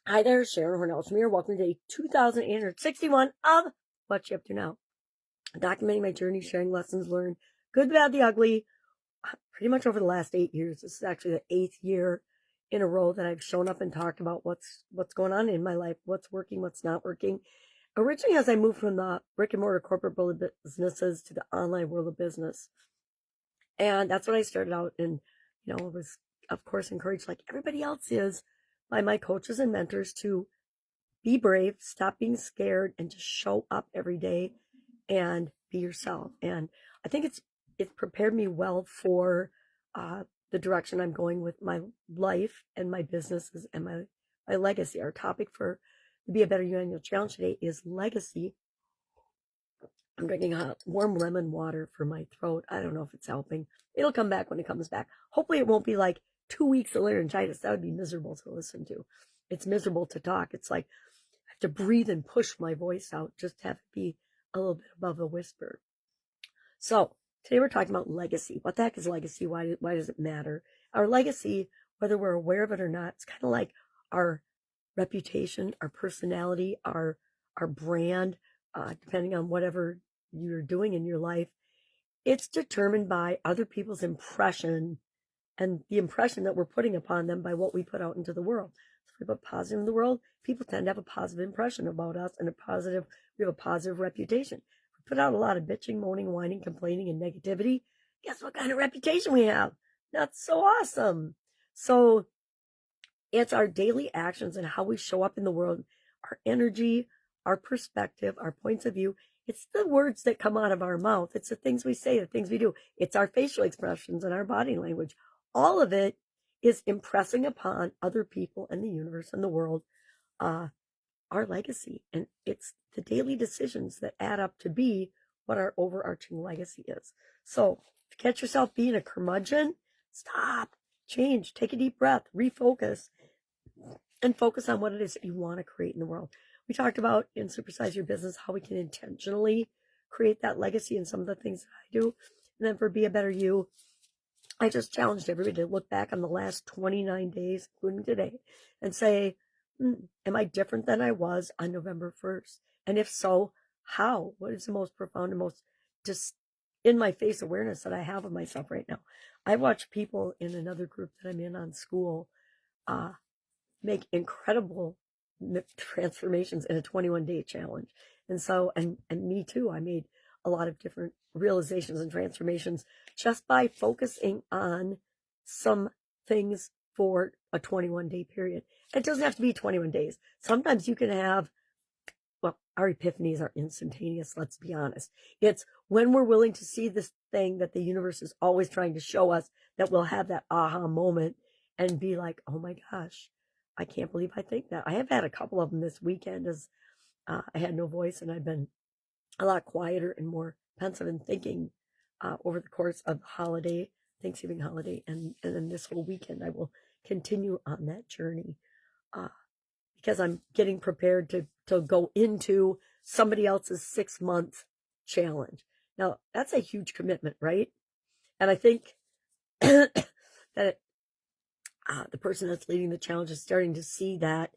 Hi there, Sharon Horne-Ellstrom here. Welcome to day 2861 of What You Up To Now. Documenting my journey, sharing lessons learned, good, the bad, the ugly, pretty much over the last 8 years. This is actually the 8th year in a row that I've shown up and talked about what's going on in my life, what's working, what's not working. Originally, as I moved from the brick and mortar corporate world of businesses to the online world of business. And that's what I started out in, was, of course, encouraged like everybody else is by my coaches and mentors to be brave, stop being scared, and just show up every day and be yourself. And I think it's prepared me well for the direction I'm going with my life and my businesses and my legacy. Our topic for the Be a Better You Annual Challenge today is legacy. I'm drinking hot, warm lemon water for my throat. I don't know if it's helping. It'll come back when it comes back. Hopefully it won't be like 2 weeks of laryngitis. That would be miserable to listen to. It's miserable to talk. It's like I have to breathe and push my voice out just to have it be a little bit above a whisper. So today we're talking about legacy. What the heck is legacy? Why does it matter? Our legacy, whether we're aware of it or not, it's kind of like our reputation, our personality, our brand, depending on whatever you're doing in your life. It's determined by other people's impression and the impression that we're putting upon them by what we put out into the world. So if we put positive in the world, people tend to have a positive impression about us and we have a positive reputation. If we put out a lot of bitching, moaning, whining, complaining, and negativity, guess what kind of reputation we have? Not so awesome. So it's our daily actions and how we show up in the world, our energy, our perspective, our points of view. It's the words that come out of our mouth. It's the things we say, the things we do. It's our facial expressions and our body language. All of it is impressing upon other people and the universe and the world our legacy. And it's the daily decisions that add up to be what our overarching legacy is. So if you catch yourself being a curmudgeon, stop, change, take a deep breath, refocus, and focus on what it is that you want to create in the world. We talked about in Supersize Your Business how we can intentionally create that legacy and some of the things that I do. And then for Be a Better You, I just challenged everybody to look back on the last 29 days, including today, and say, am I different than I was on November 1st? And if so, how? What is the most profound and most just in my face awareness that I have of myself right now? I watch people in another group that I'm in on Skool make incredible transformations in a 21-day challenge. And so, and me too, I made a lot of different realizations and transformations just by focusing on some things for a 21-day period. It doesn't have to be 21 days. Sometimes you can have, well, our epiphanies are instantaneous, let's be honest. It's when we're willing to see this thing that the universe is always trying to show us that we'll have that aha moment and be like, oh my gosh, I can't believe I think that. I have had a couple of them this weekend as I had no voice and I've been a lot quieter and more pensive and thinking over the course of holiday, Thanksgiving holiday, and then this whole weekend. I will continue on that journey because I'm getting prepared to go into somebody else's 6-month challenge. Now, that's a huge commitment, right? And I think that the person that's leading the challenge is starting to see that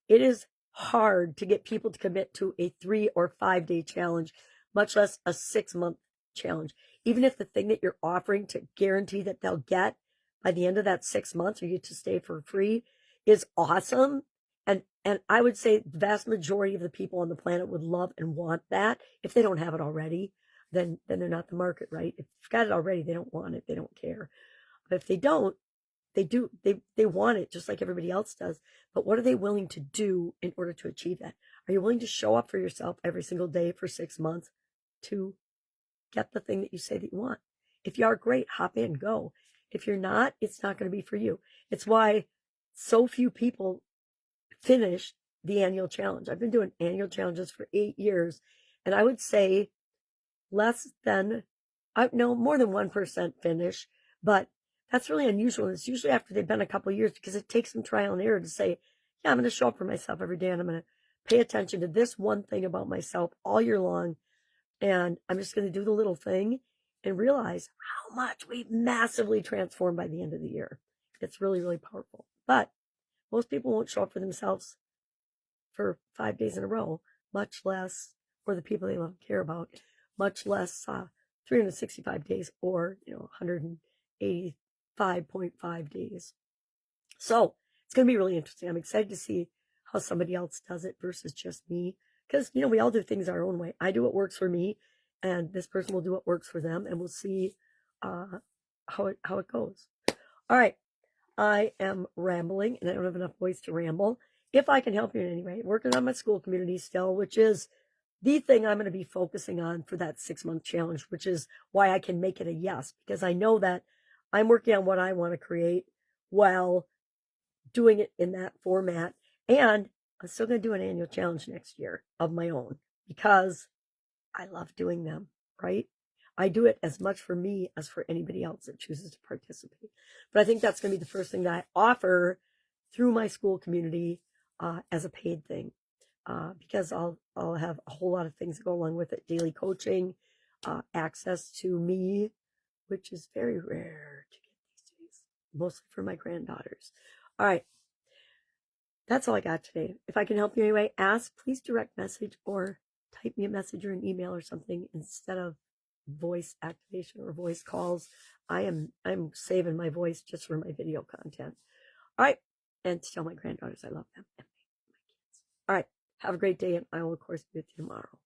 it is hard to get people to commit to a 3 or 5 day challenge, much less a 6-month challenge. Even if the thing that you're offering to guarantee that they'll get by the end of that 6 months or you get to stay for free is awesome. And I would say the vast majority of the people on the planet would love and want that. If they don't have it already, then they're not the market, right? If you've got it already, they don't want it, they don't care. But if they don't, they do, they want it just like everybody else does. But what are they willing to do in order to achieve that? Are you willing to show up for yourself every single day for 6 months to get the thing that you say that you want? If you are, great, hop in, go. If you're not, it's not going to be for you. It's why so few people finish the annual challenge. I've been doing annual challenges for 8 years, and I would say more than 1% finish, but that's really unusual. It's usually after they've been a couple of years because it takes some trial and error to say, yeah, I'm going to show up for myself every day and I'm going to pay attention to this one thing about myself all year long. And I'm just going to do the little thing and realize how much we've massively transformed by the end of the year. It's really, really powerful. But most people won't show up for themselves for 5 days in a row, much less for the people they love and care about, much less 365 days or 185.5 days. So it's going to be really interesting. I'm excited to see how somebody else does it versus just me, because we all do things our own way. I do what works for me, and this person will do what works for them, and we'll see how it goes. All right, I am rambling, and I don't have enough voice to ramble. If I can help you in any way, working on my Skool community still, which is the thing I'm going to be focusing on for that 6-month challenge, which is why I can make it a yes, because I know that I'm working on what I want to create while doing it in that format. And I'm still going to do an annual challenge next year of my own because I love doing them, right? I do it as much for me as for anybody else that chooses to participate. But I think that's going to be the first thing that I offer through my Skool community as a paid thing, because I'll have a whole lot of things that go along with it. Daily coaching, access to me, which is very rare to get these days, mostly for my granddaughters. All right. That's all I got today. If I can help you anyway, please direct message or type me a message or an email or something instead of voice activation or voice calls. I'm saving my voice just for my video content. All right. And to tell my granddaughters I love them and my kids. All right. Have a great day, and I will, of course, be with you tomorrow.